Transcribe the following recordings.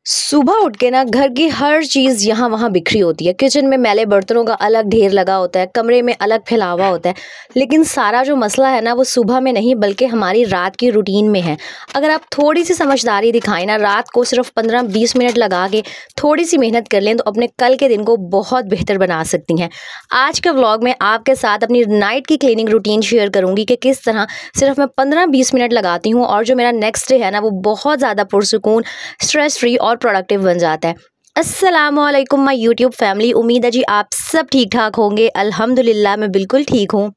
सुबह उठ के ना घर की हर चीज़ यहाँ वहाँ बिखरी होती है। किचन में मैले बर्तनों का अलग ढेर लगा होता है, कमरे में अलग फैलावा होता है। लेकिन सारा जो मसला है ना वो सुबह में नहीं बल्कि हमारी रात की रूटीन में है। अगर आप थोड़ी सी समझदारी दिखाएं ना, रात को सिर्फ 15-20 मिनट लगा के थोड़ी सी मेहनत कर लें तो अपने कल के दिन को बहुत बेहतर बना सकती हैं। आज के व्लॉग में आपके साथ अपनी नाइट की क्लीनिंग रूटीन शेयर करूँगी कि किस तरह सिर्फ मैं 15-20 मिनट लगाती हूँ और जो मेरा नेक्स्ट डे है ना वो बहुत ज़्यादा पुरसुकून, स्ट्रेस फ्री और प्रोडक्टिव बन जाता है। अस्सलामुअलैकुम माय यूट्यूब फैमिली, उम्मीद है जी आप सब ठीक ठाक होंगे। अल्हम्दुलिल्लाह मैं बिल्कुल ठीक हूँ।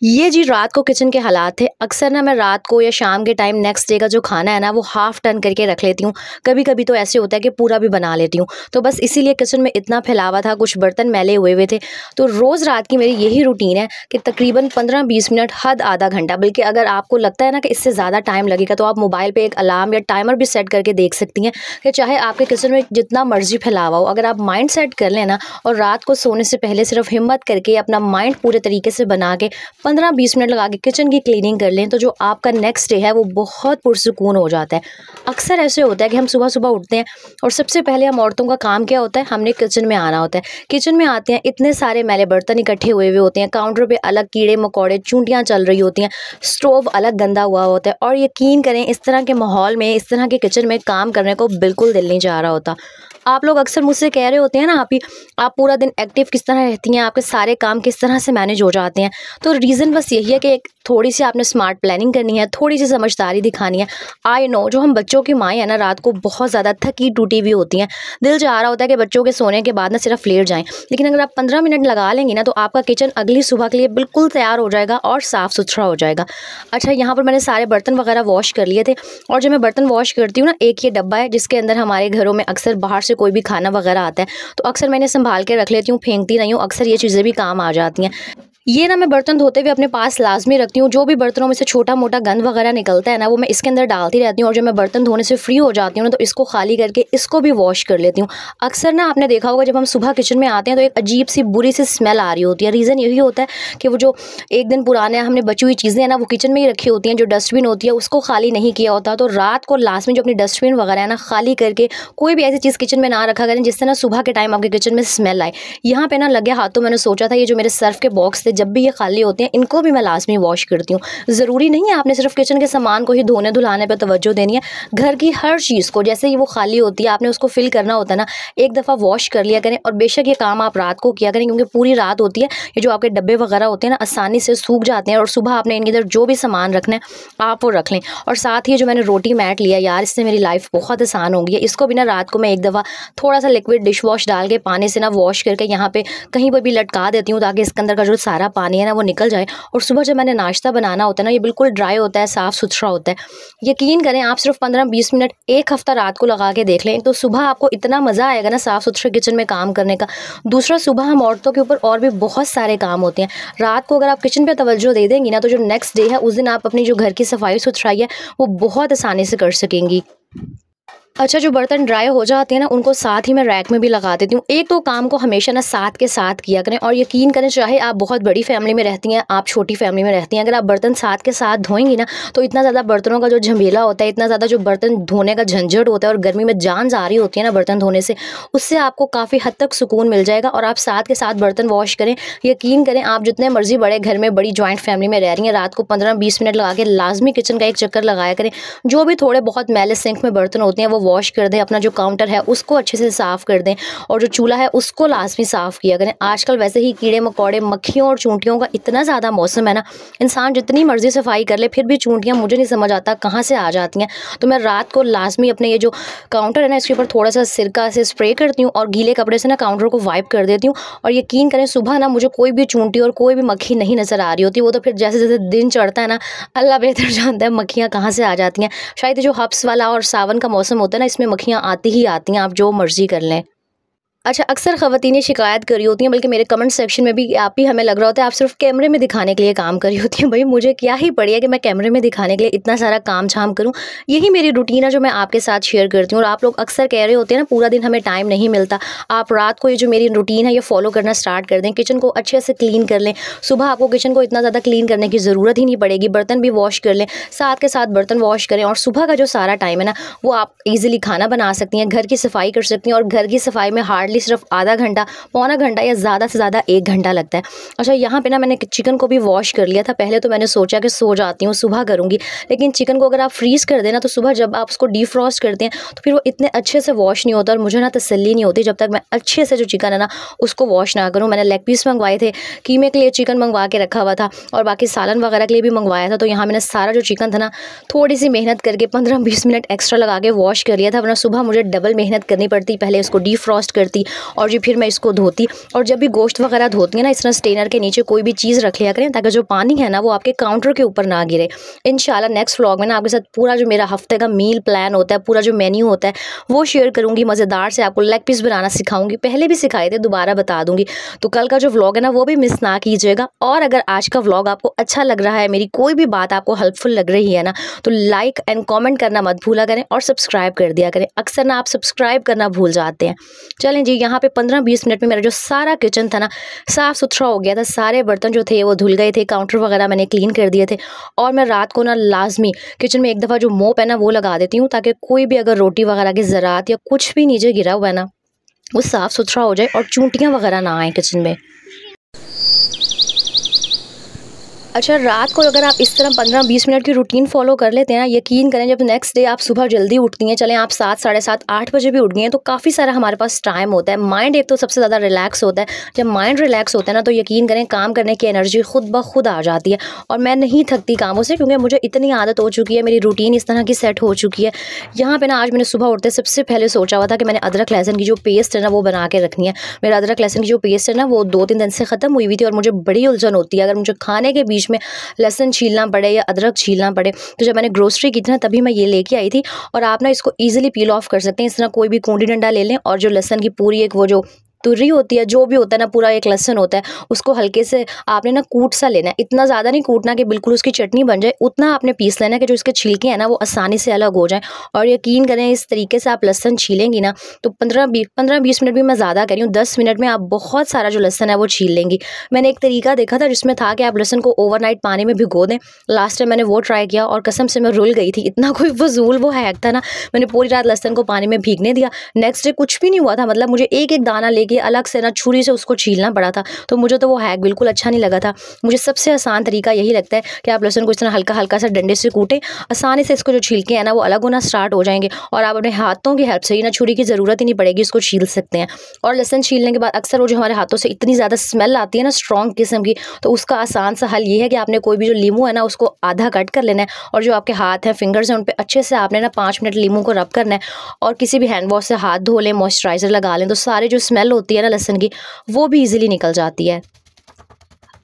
ये जी रात को किचन के हालात थे। अक्सर ना मैं रात को या शाम के टाइम नेक्स्ट डे का जो खाना है ना वो हाफ़ टर्न करके रख लेती हूँ। कभी कभी तो ऐसे होता है कि पूरा भी बना लेती हूँ। तो बस इसीलिए किचन में इतना फैलावा था, कुछ बर्तन मैले हुए थे। तो रोज़ रात की मेरी यही रूटीन है कि तकरीबन 15-20 मिनट, हद आधा घंटा। बल्कि अगर आपको लगता है ना कि इससे ज़्यादा टाइम लगेगा तो आप मोबाइल पर एक अलार्म या टाइमर भी सेट करके देख सकती हैं कि चाहे आपके किचन में जितना मर्जी फैलावा हो, अगर आप माइंड सेट कर लें ना और रात को सोने से पहले सिर्फ हिम्मत करके अपना माइंड पूरे तरीके से बना के 15-20 मिनट लगा के किचन की क्लीनिंग कर लें तो जो आपका नेक्स्ट डे है वो बहुत पुरसुकून हो जाता है। अक्सर ऐसे होता है कि हम सुबह सुबह उठते हैं और सबसे पहले हम औरतों का काम क्या होता है, हमने किचन में आना होता है। किचन में आते हैं, इतने सारे मैले बर्तन इकट्ठे हुए होते हैं, काउंटर पे अलग कीड़े मकोड़े चूंटियाँ चल रही होती हैं, स्टोव अलग गंदा हुआ होता है। और यकीन करें इस तरह के माहौल में, इस तरह के किचन में काम करने को बिल्कुल दिल नहीं चाह रहा होता। आप लोग अक्सर मुझसे कह रहे होते हैं ना आप पूरा दिन एक्टिव किस तरह रहती हैं, आपके सारे काम किस तरह से मैनेज हो जाते हैं। तो रीज़न बस यही है कि एक थोड़ी सी आपने स्मार्ट प्लानिंग करनी है, थोड़ी सी समझदारी दिखानी है। आई नो जो हम बच्चों की माएँ हैं ना रात को बहुत ज़्यादा थकी टूटी हुई होती हैं। दिल चाह रहा होता है कि बच्चों के सोने के बाद ना सिर्फ लेट जाएं। लेकिन अगर आप 15 मिनट लगा लेंगी ना तो आपका किचन अगली सुबह के लिए बिल्कुल तैयार हो जाएगा और साफ़ सुथरा हो जाएगा। अच्छा, यहाँ पर मैंने सारे बर्तन वगैरह वॉश कर लिए थे। और जब मैं बर्तन वॉश करती हूँ ना, एक ये डब्बा है जिसके अंदर हमारे घरों में अक्सर बाहर से कोई भी खाना वगैरह आता है तो अक्सर मैंने संभाल के रख लेती हूँ, फेंकती नहीं हूँ। अक्सर ये चीज़ें भी काम आ जाती हैं। ये ना मैं बर्तन धोते हुए अपने पास लाजमी रखती हूँ। जो भी बर्तनों में से छोटा मोटा गंद वगैरह निकलता है ना वो मैं इसके अंदर डालती रहती हूँ। और जब मैं बर्तन धोने से फ्री हो जाती हूँ ना तो इसको खाली करके इसको भी वॉश कर लेती हूँ। अक्सर ना आपने देखा होगा जब हम सुबह किचन में आते हैं तो एक अजीब सी बुरी सी स्मेल आ रही होती है। रीज़न यही होता है कि वो जो एक दिन पुराने हमने बची हुई चीज़ें हैं ना वो किचन में ही रखी होती हैं। जो डस्टबिन होती है उसको खाली नहीं किया होता। तो रात को लास्ट में जो अपनी डस्टबिन वगैरह है ना खाली करके कोई भी ऐसी चीज़ किचन में ना रखा करें जिससे ना सुबह के टाइम आपके किचन में स्मेल आए। यहाँ पे ना लगे हाथों मैंने सोचा था ये जो मेरे सर्फ के बॉक्स थे जब भी ये खाली होते हैं इनको भी मैं लाजमी वॉश करती हूँ। ज़रूरी नहीं है आपने सिर्फ किचन के सामान को ही धोने धुलाने पर तवज्जो देनी है। घर की हर चीज़ को जैसे ही वो खाली होती है आपने उसको फिल करना होता है ना, एक दफ़ा वॉश कर लिया करें। और बेशक ये काम आप रात को किया करें क्योंकि पूरी रात होती है, ये जो आपके डब्बे वगैरह होते हैं ना आसानी से सूख जाते हैं और सुबह आपने इनके अंदर जो भी सामान रखना है आप वो रख लें। और साथ ही जो मैंने रोटी मैट लिया यार, इससे मेरी लाइफ बहुत आसान हो गई है। इसको भी ना रात को मैं एक दफ़ा थोड़ा सा लिक्विड डिश वॉश डाल के पानी से ना वॉश करके यहाँ पे कहीं पर भी लटका देती हूँ ताकि इसके अंदर का जो सारा पानी है ना वो निकल जाए। और सुबह जब मैंने नाश्ता बनाना होता है ना ये बिल्कुल ड्राई होता है, साफ़ सुथरा होता है। यकीन करें आप सिर्फ 15-20 मिनट एक हफ़्ता रात को लगा के देख लें तो सुबह आपको इतना मज़ा आएगा ना साफ़ सुथरे किचन में काम करने का। दूसरा, सुबह हम औरतों के ऊपर और भी बहुत सारे काम होते हैं। रात को अगर आप किचन पे तवज्जो दे देंगी ना तो जो नेक्स्ट डे है उस दिन आप अपनी जो घर की सफाई सुथराई है वो बहुत आसानी से कर सकेंगी। अच्छा, जो बर्तन ड्राई हो जाते हैं ना उनको साथ ही मैं रैक में भी लगा देती हूँ। एक तो काम को हमेशा ना साथ के साथ किया करें। और यकीन करें चाहे आप बहुत बड़ी फैमिली में रहती हैं, आप छोटी फैमिली में रहती हैं, अगर आप बर्तन साथ के साथ धोएंगी ना तो इतना ज़्यादा बर्तनों का जो झमेला होता है, इतना ज़्यादा जो बर्तन धोने का झंझट होता है और गर्मी में जान जा रही होती है ना बर्तन धोने से, उससे आपको काफ़ी हद तक सुकून मिल जाएगा। और आप साथ के साथ बर्तन वॉश करें। यकीन करें आप जितने मर्जी बड़े घर में, बड़ी जॉइंट फैमिली में रह रही हैं, रात को 15-20 मिनट लगा के लाजमी किचन का एक चक्कर लगाया करें। जो भी थोड़े बहुत मैले सिंक में बर्तन होते हैं वो वॉश कर दें, अपना जो काउंटर है उसको अच्छे से साफ़ कर दें और जो चूल्हा है उसको लाजमी साफ़ किया करें। आजकल वैसे ही कीड़े मकोड़े, मक्खियों और चूंटियों का इतना ज़्यादा मौसम है ना, इंसान जितनी मर्जी सफाई कर ले फिर भी चूंटियाँ मुझे नहीं समझ आता कहाँ से आ जाती हैं। तो मैं रात को लाजमी अपने ये जो काउंटर है ना इसके ऊपर थोड़ा सा सिरका से स्प्रे करती हूँ और गीले कपड़े से ना काउंटर को वाइप कर देती हूँ। और यकीन करें सुबह ना मुझे कोई भी चूंटी और कोई भी मक्खी नहीं नज़र आ रही होती। वो तो फिर जैसे जैसे दिन चढ़ता है ना अल्लाह बेहतर जानता है मक्खियाँ कहाँ से आ जाती हैं। शायद ये जो हब्स वाला और सावन का मौसम होता है ना इसमें मक्खियाँ आती ही आती हैं, आप जो मर्जी कर लें। अच्छा, अक्सर ख़वातीनें शिकायत कर रही होती हैं, बल्कि मेरे कमेंट सेक्शन में भी आप ही हमें लग रहा होता है आप सिर्फ कैमरे में दिखाने के लिए काम कर रही होती हैं। भई मुझे क्या ही पड़ी है कि मैं कैमरे में दिखाने के लिए इतना सारा काम-झाम करूँ। यही मेरी रूटीन है जो मैं आपके साथ शेयर करती हूँ, और आप लोग अक्सर कह रहे होते हैं ना पूरा दिन हमें टाइम नहीं मिलता। आप रात को ये जो मेरी रूटीन है ये फ़ॉलो करना स्टार्ट कर दें, किचन को अच्छे से क्लीन कर लें। सुबह आपको किचन को इतना ज़्यादा क्लीन करने की ज़रूरत ही नहीं पड़ेगी, बर्तन भी वॉश कर लें, साथ के साथ बर्तन वॉश करें, और सुबह का जो सारा टाइम है ना वो आप ईज़िली खाना बना सकती हैं, घर की सफाई कर सकती हैं, और घर की सफाई में हार्डली सिर्फ आधा घंटा, पौना घंटा या ज़्यादा से ज़्यादा 1 घंटा लगता है। अच्छा, यहाँ पे ना मैंने चिकन को भी वॉश कर लिया था। पहले तो मैंने सोचा कि सो जाती हूँ, सुबह करूँगी, लेकिन चिकन को अगर आप फ्रीज़ कर देना तो सुबह जब आप उसको डीफ्रॉस्ट करते हैं तो फिर वो इतने अच्छे से वॉश नहीं होता, और मुझे ना तसल्ली नहीं होती जब तक मैं अच्छे से जो चिकन है ना उसको वॉश ना करूँ। मैंने लेग पीस मंगवाए थे, कीमे के लिए चिकन मंगवा के रखा हुआ था, और बाकी सालन वगैरह के लिए भी मंगवाया था। तो यहाँ मैंने सारा जो चिकन था ना थोड़ी सी मेहनत करके 15-20 मिनट एक्स्ट्रा लगा के वॉश कर लिया था, वरना सुबह मुझे डबल मेहनत करनी पड़ती। पहले इसको डीफ्रॉस्ट करती और जी फिर मैं इसको धोती। और जब भी गोश्त वगैरह धोती है ना, इस तरह स्टेनर के नीचे कोई भी चीज़ रख लिया करें ताकि जो पानी है ना वो आपके काउंटर के ऊपर ना गिरे। इंशाल्लाह नेक्स्ट व्लॉग में ना आपके साथ पूरा जो मेरा हफ्ते का मील प्लान होता है, पूरा जो मेन्यू होता है वो शेयर करूँगी। मज़ेदार से आपको लेग पीस बनाना सिखाऊंगी, पहले भी सिखाए थे, दोबारा बता दूंगी। तो कल का जो व्लॉग है ना वो भी मिस ना कीजिएगा। और अगर आज का व्लॉग आपको अच्छा लग रहा है, मेरी कोई भी बात आपको हेल्पफुल लग रही है ना, तो लाइक एंड कॉमेंट करना मत भूला करें, और सब्सक्राइब कर दिया करें। अक्सर ना आप सब्सक्राइब करना भूल जाते हैं। चलें जी, यहाँ पे 15-20 मिनट में मेरा जो सारा किचन था ना साफ़ सुथरा हो गया था। सारे बर्तन जो थे वो धुल गए थे, काउंटर वगैरह मैंने क्लीन कर दिए थे। और मैं रात को ना लाजमी किचन में एक दफ़ा जो मोप है ना वो लगा देती हूँ, ताकि कोई भी अगर रोटी वगैरह की ज़रात या कुछ भी नीचे गिरा हुआ है ना वो साफ़ सुथरा हो जाए और चूंटियाँ वगैरह ना आए किचन में। अच्छा, रात को अगर आप इस तरह 15-20 मिनट की रूटीन फॉलो कर लेते हैं ना, यकीन करें जब नेक्स्ट डे आप सुबह जल्दी उठती हैं, चलें आप 7, साढ़े 7, 8 बजे भी उठ गई हैं, तो काफ़ी सारा हमारे पास टाइम होता है। माइंड एक तो सबसे ज़्यादा रिलैक्स होता है। जब माइंड रिलैक्स होता है ना तो यकीन करें काम करने की एनर्जी खुद ब खुद आ जाती है, और मैं नहीं थकती कामों से, क्योंकि मुझे इतनी आदत हो चुकी है, मेरी रूटीन इस तरह की सेट हो चुकी है। यहाँ पर ना आज मैंने सुबह उठते सबसे पहले सोचा हुआ था कि मैंने अदरक लहसुन की जो पेस्ट है ना वो बना के रखनी है। मेरा अदरक लहसुन की जो पेस्ट है ना वो 2-3 दिन से ख़त्म हुई हुई थी, और मुझे बड़ी उलझन होती है अगर मुझे खाने के बीच में लहसुन छीलना पड़े या अदरक छीलना पड़े। तो जब मैंने ग्रोसरी की थी ना तभी मैं ये लेके आई थी। और आप ना इसको ईजिली पील ऑफ कर सकते हैं। इस तरह कोई भी कूंडी डंडा ले लें, और जो लहसुन की पूरी एक वो जो तुर्री होती है, जो भी होता है ना, पूरा एक लहसुन होता है, उसको हल्के से आपने ना कूट सा लेना है। इतना ज़्यादा नहीं कूटना कि बिल्कुल उसकी चटनी बन जाए, उतना आपने पीस लेना है कि जो इसके छिलके हैं ना वो आसानी से अलग हो जाए। और यकीन करें इस तरीके से आप लहसुन छीलेंगी ना तो 15-20 मिनट भी मैं ज़्यादा कह रही हूँ, 10 मिनट में आप बहुत सारा जो लहसुन है वो छील लेंगी। मैंने एक तरीका देखा था जिसमें था कि आप लहसुन को ओवरनाइट पानी में भिगो दें। लास्ट टाइम मैंने वो ट्राई किया और कसम से मैं रुल गई थी। इतना कोई फजूल वो हैक था ना, मैंने पूरी रात लहसुन को पानी में भीगने दिया, नेक्स्ट डे कुछ भी नहीं हुआ था। मतलब मुझे एक एक दाना लेके अलग से ना छुरी से उसको छीलना पड़ा था। तो मुझे तो वो हैक बिल्कुल अच्छा नहीं लगा था। मुझे सबसे आसान तरीका यही लगता है कि आप लहसुन को इस तरह हल्का हल्का सा डंडे से कूटें, आसानी से इसको जो छिलके हैं ना वो अलग होना स्टार्ट हो जाएंगे, और आप अपने हाथों की हेल्प से ही ना छुरी की ज़रूरत ही नहीं पड़ेगी, इसको छील सकते हैं। और लहसुन छीलने के बाद अक्सर वो जो हमारे हाथों से इतनी ज़्यादा स्मेल आती है ना स्ट्रॉन्ग किस्म की, तो उसका आसान सा हल ये है कि आपने कोई भी जो लीमू है ना उसको आधा कट कर लेना है, और जो आपके हाथ हैं फिंगर्स हैं उन पर अच्छे से आपने ना 5 मिनट लीमू को रब करना है, और किसी भी हैंड वॉश से हाथ धो लें, मॉइस्चराइज़र लगा लें, तो सारी जो स्मेल होती है ना लहसुन की वो भी ईजिली निकल जाती है।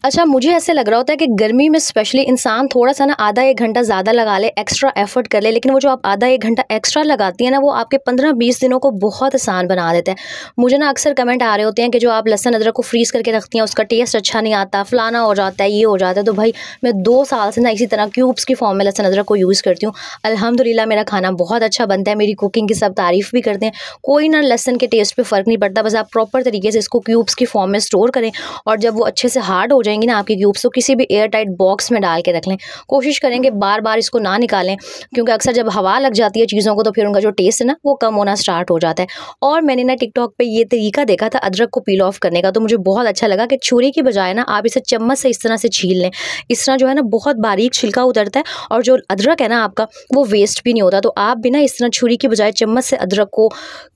अच्छा, मुझे ऐसे लग रहा होता है कि गर्मी में स्पेशली इंसान थोड़ा सा ना आधा 1 घंटा ज़्यादा लगा ले, एक्स्ट्रा एफर्ट कर ले, लेकिन वो जो आप आधा 1 घंटा एक्स्ट्रा लगाती है ना वो आपके 15-20 दिनों को बहुत आसान बना देता है। मुझे ना अक्सर कमेंट आ रहे होते हैं कि जो आप लहसुन अदरक को फ्रीज़ करके रखती हैं उसका टेस्ट अच्छा नहीं आता, फलाना हो जाता है, ये हो जाता है। तो भाई मैं 2 साल से ना इसी तरह क्यूब्स की फॉर्म में लहसुन अदरक को यूज़ करती हूँ। अल्हम्दुलिल्लाह मेरा खाना बहुत अच्छा बनता है, मेरी कुकिंग की सब तारीफ़ भी करते हैं। कोई ना लहसुन के टेस्ट पर फ़र्क नहीं पड़ता, बस आप प्रॉपर तरीके से इसको क्यूब्स की फॉर्म में स्टोर करें, और जब वो अच्छे से हार्ड हो जाएंगी ना आपकी क्यूब्स, तो किसी भी एयर टाइट बॉक्स में डाल के रख लें। कोशिश करेंगे बार बार इसको ना निकालें, क्योंकि अक्सर जब हवा लग जाती है चीज़ों को तो फिर उनका जो टेस्ट है ना वो कम होना स्टार्ट हो जाता है। और मैंने ना टिकटॉक पे ये तरीका देखा था अदरक को पील ऑफ करने का, तो मुझे बहुत अच्छा लगा कि छुरी की बजाय ना आप इसे चम्मच से इस तरह से छील लें। इस तरह जो है ना बहुत बारीक छिलका उतरता है, और जो अदरक है ना आपका वो वेस्ट भी नहीं होता। तो आप भी ना इस तरह छुरी की बजाय चम्मच से अदरक को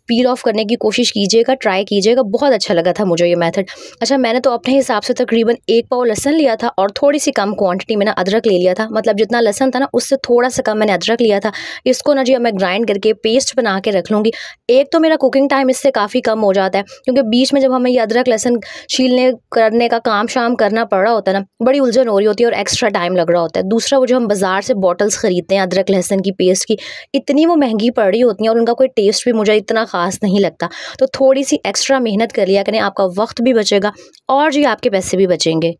पील ऑफ करने की कोशिश कीजिएगा, ट्राई कीजिएगा। बहुत अच्छा लगा था मुझे ये मेथड। अच्छा, मैंने तो अपने हिसाब से तकरीबन 1 पाव लहसुन लिया था और थोड़ी सी कम क्वांटिटी में ना अदरक ले लिया था। मतलब जितना लहसुन था ना उससे थोड़ा सा कम मैंने अदरक लिया था। इसको ना जी अब मैं ग्राइंड करके पेस्ट बना के रख लूँगी। एक तो मेरा कुकिंग टाइम इससे काफ़ी कम हो जाता है, क्योंकि बीच में जब हमें ये अदरक लहसुन छीलने करने का काम शाम करना पड़ रहा होता है ना, बड़ी उलझन हो रही होती है और एक्स्ट्रा टाइम लग रहा होता है। दूसरा, वो जो हम बाज़ार से बॉटल्स खरीदते हैं अदरक लहसुन की पेस्ट की, इतनी वो महंगी पड़ रही होती हैं और उनका कोई टेस्ट भी मुझे इतना ख़ास नहीं लगता। तो थोड़ी सी एक्स्ट्रा मेहनत कर लिया करें, आपका वक्त भी बचेगा और जी आपके पैसे भी बचेंगे।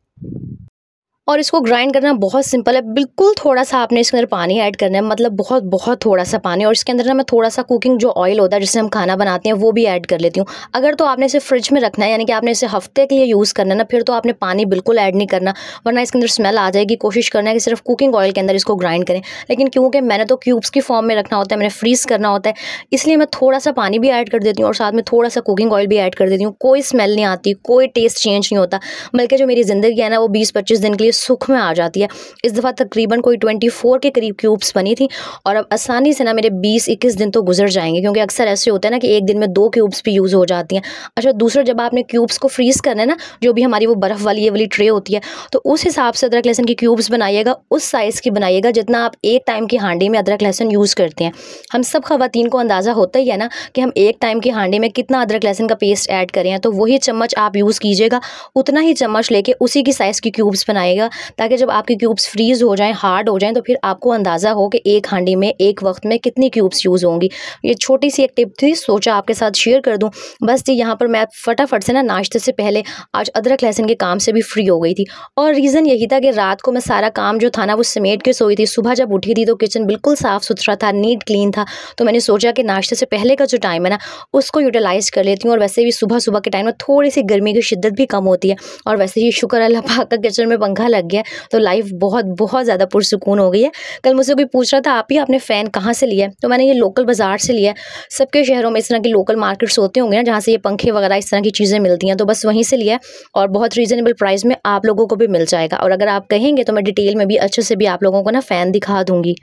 और इसको ग्राइंड करना बहुत सिंपल है। बिल्कुल थोड़ा सा आपने इसके अंदर पानी ऐड करना है, मतलब बहुत बहुत थोड़ा सा पानी। और इसके अंदर ना मैं थोड़ा सा कुकिंग जो ऑयल होता है जिससे हम खाना बनाते हैं वो भी ऐड कर लेती हूँ। अगर तो आपने इसे फ्रिज में रखना है, यानी कि आपने इसे हफ्ते के लिए यूज़ करना है ना, फिर तो आपने पानी बिल्कुल ऐड नहीं करना, वरना इसके अंदर स्मेल आ जाएगी। कोशिश करना है कि सिर्फ कुकिंग ऑयल के अंदर इसको ग्राइंड करें। लेकिन क्योंकि मैंने तो क्यूब्स की फॉर्म में रखना होता है, मैंने फ्रीज़ करना होता है, इसलिए मैं थोड़ा सा पानी भी ऐड कर देती हूँ और साथ में थोड़ा सा कुकिंग ऑयल भी ऐड कर देती हूँ। कोई स्मेल नहीं आती, कोई टेस्ट चेंज नहीं होता, बल्कि जो मेरी ज़िंदगी है ना वो 20-25 दिन के लिए सुख में आ जाती है। इस दफ़ा तकरीबन कोई 24 के करीब क्यूब्स बनी थी और अब आसानी से ना मेरे 20-21 दिन तो गुजर जाएंगे, क्योंकि अक्सर ऐसे होता है ना कि एक दिन में 2 क्यूब्स भी यूज़ हो जाती हैं। अच्छा, दूसरा, जब आपने क्यूब्स को फ्रीज़ करना है ना, जो भी हमारी वो बर्फ़ वाली ये वाली ट्रे होती है, तो उस हिसाब से अदरक लहसुन की क्यूब्स बनाइएगा, उस साइज़ की बनाइएगा जितना आप एक टाइम की हांडी में अदरक लहसुन यूज़ करते हैं। हम सब ख़वातीन को अंदाज़ा होता ही है ना कि हम एक टाइम की हांडी में कितना अदरक लहसुन का पेस्ट ऐड करें हैं, तो वही चम्मच आप यूज़ कीजिएगा, उतना ही चम्मच लेके उसी की साइज़ की क्यूब्स बनाइएगा, ताकि जब आपकी क्यूब्स फ्रीज़ हो जाएँ, हार्ड हो जाएँ, तो फिर आपको अंदाज़ा हो कि एक हांडी में एक वक्त में कितनी क्यूब्स यूज़ होंगी। ये छोटी सी एक टिप थी, सोचा आपके साथ शेयर कर दूं। बस जी, यहाँ पर मैं फटाफट से ना नाश्ते से पहले आज अदरक लहसुन के काम से भी फ्री हो गई थी। और रीज़न यही था कि रात को मैं सारा काम जो था ना वो समेट के सोई थी। सुबह जब उठी थी तो किचन बिल्कुल साफ़ सुथरा था, नीट क्लीन था। तो मैंने सोचा कि नाश्ते से पहले का जो टाइम है ना उसको यूटिलाइज़ कर लेती हूँ। और वैसे भी सुबह सुबह के टाइम में थोड़ी सी गर्मी की शिद्दत भी कम होती है, और वैसे ही शुक्र अल्लाह पाक का किचन में पंखा लग गया, तो लाइफ बहुत बहुत ज़्यादा पुरसुकून हो गई है। कल मुझसे कोई पूछ रहा था, आप ही आपने फ़ैन कहाँ से लिया है? तो मैंने ये लोकल बाज़ार से लिया है। सबके शहरों में इस तरह की लोकल मार्केट्स होते होंगे ना, जहाँ से ये पंखे वगैरह इस तरह की चीज़ें मिलती हैं, तो बस वहीं से लिया है और बहुत रीज़नेबल प्राइस में आप लोगों को भी मिल जाएगा। और अगर आप कहेंगे तो मैं डिटेल में भी अच्छे से भी आप लोगों को ना फ़ैन दिखा दूँगी।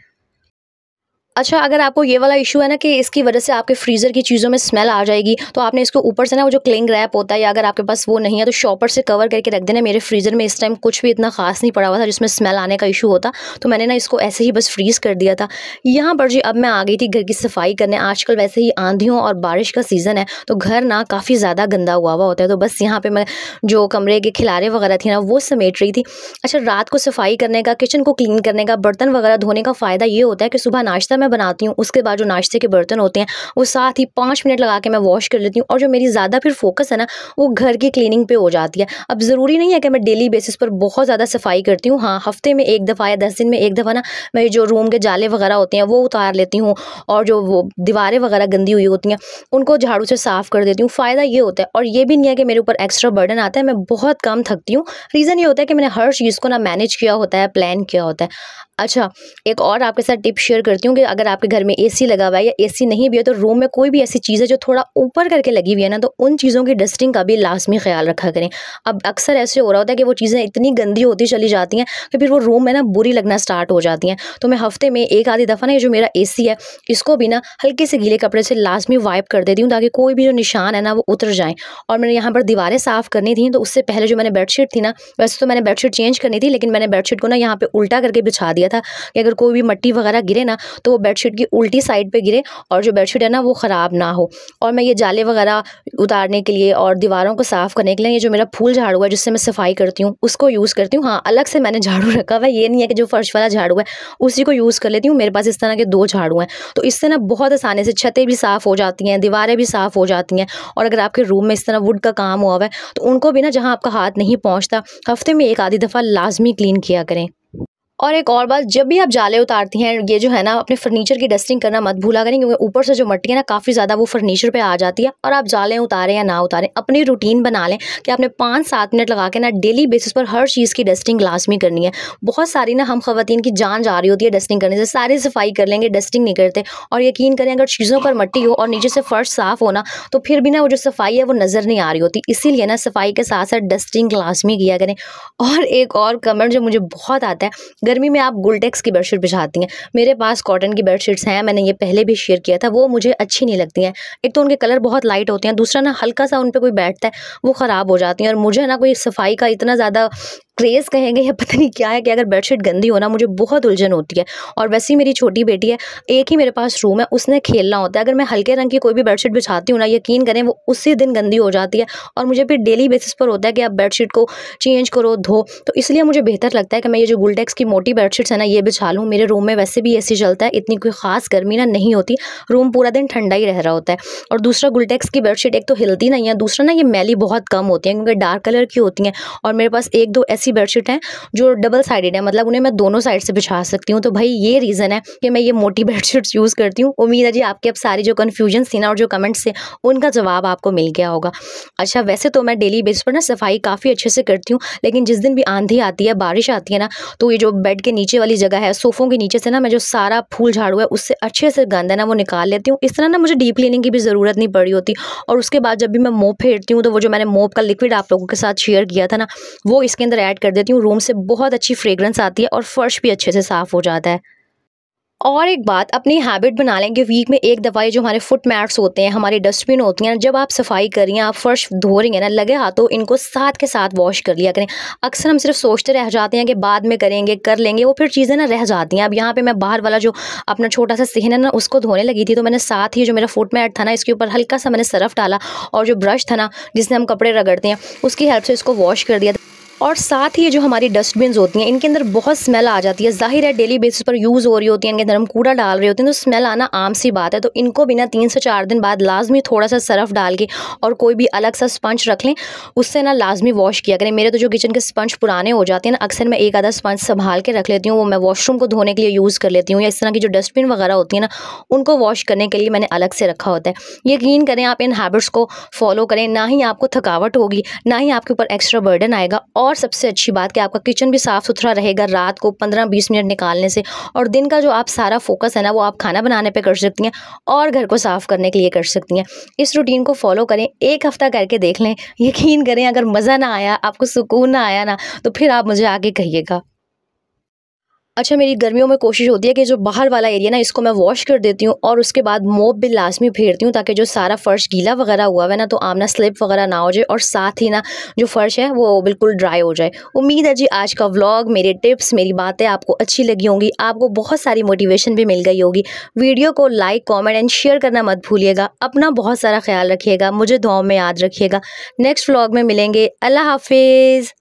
अच्छा, अगर आपको ये वाला इशू है ना कि इसकी वजह से आपके फ्रीज़र की चीज़ों में स्मेल आ जाएगी, तो आपने इसको ऊपर से ना वो जो क्लिंग रैप होता है, या अगर आपके पास वो नहीं है तो शॉपर से कवर करके रख देना। मेरे फ्रीज़र में इस टाइम कुछ भी इतना ख़ास नहीं पड़ा हुआ था जिसमें स्मेल आने का इशू होता, तो मैंने ना इसको ऐसे ही बस फ्रीज़ कर दिया था। यहाँ पर जी अब मैं आ गई थी घर की सफाई करने। आजकल वैसे ही आंधियों और बारिश का सीज़न है, तो घर ना काफ़ी ज़्यादा गंदा हुआ होता है। तो बस यहाँ पर मैं जो कमरे के खिलारे वगैरह थी ना वो समेट रही थी। अच्छा, रात को सफाई करने का, किचन को क्लीन करने का, बर्तन वगैरह धोने का फ़ायदा ये होता है कि सुबह नाश्ता मैं बनाती हूँ, उसके बाद जो नाश्ते के बर्तन होते हैं वो साथ ही 5 मिनट लगा के मैं वॉश कर लेती हूँ। और जो मेरी ज़्यादा फिर फोकस है ना वो घर की क्लीनिंग पे हो जाती है। अब ज़रूरी नहीं है कि मैं डेली बेसिस पर बहुत ज़्यादा सफाई करती हूँ। हाँ, हफ्ते में 1 दफ़ा या 10 दिन में 1 दफ़ा ना मैं जो रूम के जाले वगैरह होते हैं वो उतार लेती हूँ, और जो वो दीवारें वगैरह गंदी हुई होती हैं उनको झाड़ू से साफ़ कर देती हूँ। फ़ायदा ये होता है, और ये भी नहीं है कि मेरे ऊपर एक्स्ट्रा बर्डन आता है, मैं बहुत कम थकती हूँ। रीज़न ये होता है कि मैंने हर चीज़ को ना मैनेज किया होता है, प्लान किया होता है। अच्छा, एक और आपके साथ टिप शेयर करती हूँ कि अगर आपके घर में एसी लगा हुआ है या एसी नहीं भी है, तो रूम में कोई भी ऐसी चीज़ है जो थोड़ा ऊपर करके लगी हुई है ना, तो उन चीज़ों की डस्टिंग का भी लाज़मी ख्याल रखा करें। अब अक्सर ऐसे हो रहा होता है कि वो चीज़ें इतनी गंदी होती चली जाती हैं कि फिर वो रूम में ना बुरी लगना स्टार्ट हो जाती हैं। तो मैं हफ्ते में एक आधी दफ़ा ना ये जो मेरा एसी है इसको भी ना हल्के से गीले कपड़े से लाज़मी वाइप कर देती हूँ, ताकि कोई भी जो निशान है ना वो उतर जाए। और मैंने यहाँ पर दीवारें साफ़ करनी थी, तो उससे पहले जो मैंने बेडशीट थी ना, वैसे तो मैंने बेडशीट चेंज करनी थी, लेकिन मैंने बेडशीट को ना यहाँ पे उल्टा करके बिछा दिया था कि अगर कोई भी मट्टी वगैरह गिरे ना तो वो बेडशीट की उल्टी साइड पे गिरे और जो बेडशीट है ना वो ख़राब ना हो। और मैं ये जाले वगैरह उतारने के लिए और दीवारों को साफ़ करने के लिए ये जो मेरा फूल झाड़ू है जिससे मैं सफाई करती हूँ उसको यूज़ करती हूँ। हाँ, अलग से मैंने झाड़ू रखा हुआ है, ये नहीं है कि जो फर्श वाला झाड़ू है उसी को यूज़ कर लेती हूँ। मेरे पास इस तरह के 2 झाड़ू हैं, तो इससे ना बहुत आसानी से छतें भी साफ़ हो जाती हैं, दीवारें भी साफ़ हो जाती हैं। और अगर आपके रूम में इस तरह वुड का काम हुआ है तो उनको भी ना, जहाँ आपका हाथ नहीं पहुँचता, हफ्ते में एक आधी दफ़ा लाजमी क्लीन किया करें। और एक और बात, जब भी आप जाले उतारती हैं, ये जो है ना अपने फर्नीचर की डस्टिंग करना मत भूला करें, क्योंकि ऊपर से जो मट्टी है ना काफ़ी ज़्यादा वो फर्नीचर पे आ जाती है। और आप जाले उतारें या ना उतारें, अपनी रूटीन बना लें कि आपने 5-7 मिनट लगा के ना डेली बेसिस पर हर चीज़ की डस्टिंग लाजमी करनी है। बहुत सारी ना हम ख़वातीन की जान जा रही होती है डस्टिंग करने से, सारी सफाई कर लेंगे, डस्टिंग नहीं करते। और यकीन करें, अगर चीज़ों पर मट्टी हो और नीचे से फर्श साफ़ हो ना, तो फिर भी ना वो जो सफाई है वो नज़र नहीं आ रही होती। इसीलिए ना सफाई के साथ साथ डस्टिंग लाजमी किया करें। और एक और कमेंट जो मुझे बहुत आता है, गर्मी में आप गुलटेक्स की बेडशीट बिछाती हैं। मेरे पास कॉटन की बेडशीट्स हैं, मैंने ये पहले भी शेयर किया था, वो मुझे अच्छी नहीं लगती हैं। एक तो उनके कलर बहुत लाइट होते हैं, दूसरा ना हल्का सा उन पे कोई बैठता है वो ख़राब हो जाती हैं। और मुझे ना कोई सफाई का इतना ज़्यादा क्रेज़ कहेंगे या पता नहीं क्या है कि अगर बेडशीट गंदी हो ना मुझे बहुत उलझन होती है। और वैसे ही मेरी छोटी बेटी है, एक ही मेरे पास रूम है, उसने खेलना होता है। अगर मैं हल्के रंग की कोई भी बेडशीट बिछाती हूँ ना, यकीन करें वो उसी दिन गंदी हो जाती है और मुझे फिर डेली बेसिस पर होता है कि आप बेडशीट को चेंज करो, धो। तो इसलिए मुझे बेहतर लगता है कि मैं ये जो गुलटेक्स की मोटी बेडशीट्स है ना ये बिछा लूँ। मेरे रूम में वैसे भी एसी चलता है, इतनी कोई ख़ास गर्मी ना नहीं होती, रूम पूरा दिन ठंडा ही रह रहा होता है। और दूसरा गुलटेक्स की बेडशीट एक तो हिलती नहीं है, दूसरा ना ये मैली बहुत कम होती है क्योंकि डार्क कलर की होती हैं। और मेरे पास 1-2 ऐसी बेडशीट हैं जो डबल साइडेड है, मतलब उन्हें मैं दोनों साइड से बिछा सकती हूँ। तो भाई ये रीज़न है कि मैं ये मोटी बेडशीट्स यूज़ करती हूँ। उम्मीद है जी आपके अब सारी जो कन्फ्यूजन थी ना और जो कमेंट्स थे उनका जवाब आपको मिल गया होगा। अच्छा, वैसे तो मैं डेली बेस पर ना सफाई काफ़ी अच्छे से करती हूँ, लेकिन जिस दिन भी आंधी आती है, बारिश आती है ना, तो ये जो बेड के नीचे वाली जगह है, सोफ़ों के नीचे से ना मैं जो सारा फूल झाड़ू है उससे अच्छे से गंद है ना वो निकाल लेती हूँ। इस तरह ना मुझे डीप क्लीनिंग की भी ज़रूरत नहीं पड़ी होती। और उसके बाद जब भी मैं मोप फेरती हूँ तो वो जो मैंने मोप का लिक्विड आप लोगों के साथ शेयर किया था ना, वो इसके अंदर ऐड कर देती हूँ। रूम से बहुत अच्छी फ्रेग्रेंस आती है और फर्श भी अच्छे से साफ़ हो जाता है। और एक बात अपनी हैबिट बना लें कि वीक में एक दफ़ा ये जो हमारे फुट मैट्स होते हैं, हमारी डस्टबिन होती हैं, जब आप सफाई कर रही हैं, आप फर्श धो रही हैं ना, लगे हाथों इनको साथ के साथ वॉश कर लिया करें। अक्सर हम सिर्फ सोचते रह जाते हैं कि बाद में करेंगे, कर लेंगे, वो फिर चीज़ें ना रह जाती हैं। अब यहाँ पे मैं बाहर वाला जो अपना छोटा सा सिहन है ना उसको धोने लगी थी, तो मैंने साथ ही जो मेरा फुट मैट था ना इसके ऊपर हल्का सा मैंने सरफ डाला और जो ब्रश था ना जिससे हम कपड़े रगड़ते हैं उसकी हेल्प से इसको वॉश कर दिया। और साथ ही ये जो हमारी डस्टबिन्स होती हैं इनके अंदर बहुत स्मेल आ जाती है। ज़ाहिर है डेली बेसिस पर यूज़ हो रही होती हैं, इनके अंदर हम कूड़ा डाल रहे होते हैं, तो स्मेल आना आम सी बात है। तो इनको भी ना 3 से 4 दिन बाद लाजमी थोड़ा सा सरफ डाल के और कोई भी अलग सा स्पंज रख लें, उससे ना लाजमी वॉश किया करें। मेरे तो जो किचन के स्पंज पुराने हो जाते हैं ना, अक्सर मैं एक आधा स्पंज संभाल के रख लेती हूँ, वो मैं वॉशरूम को धोने के लिए यूज़ कर लेती हूँ, या इस तरह की जो डस्टबिन वगैरह होती है ना उनको वॉश करने के लिए मैंने अलग से रखा होता है। यकीन करें आप इन हैबिट्स को फॉलो करें, ना ही आपको थकावट होगी, ना ही आपके ऊपर एक्स्ट्रा बर्डन आएगा, और सबसे अच्छी बात कि आपका किचन भी साफ़ सुथरा रहेगा रात को 15-20 मिनट निकालने से। और दिन का जो आप सारा फोकस है ना वो आप खाना बनाने पे कर सकती हैं और घर को साफ़ करने के लिए कर सकती हैं। इस रूटीन को फॉलो करें, 1 हफ़्ता करके देख लें, यकीन करें अगर मज़ा ना आया, आपको सुकून ना आया ना, तो फिर आप मुझे आगे कहिएगा। अच्छा, मेरी गर्मियों में कोशिश होती है कि जो बाहर वाला एरिया ना इसको मैं वॉश कर देती हूँ और उसके बाद मोप भी लाजमी फेरती हूँ, ताकि जो सारा फ़र्श गीला वगैरह हुआ है ना तो आमना स्लिप वगैरह ना हो जाए, और साथ ही ना जो फ़र्श है वो बिल्कुल ड्राई हो जाए। उम्मीद है जी आज का व्लॉग, मेरे टिप्स, मेरी बातें आपको अच्छी लगी होंगी, आपको बहुत सारी मोटिवेशन भी मिल गई होगी। वीडियो को लाइक, कॉमेंट एंड शेयर करना मत भूलिएगा। अपना बहुत सारा ख्याल रखिएगा, मुझे दुआओं में याद रखिएगा। नेक्स्ट व्लॉग में मिलेंगे। अल्लाह हाफिज़।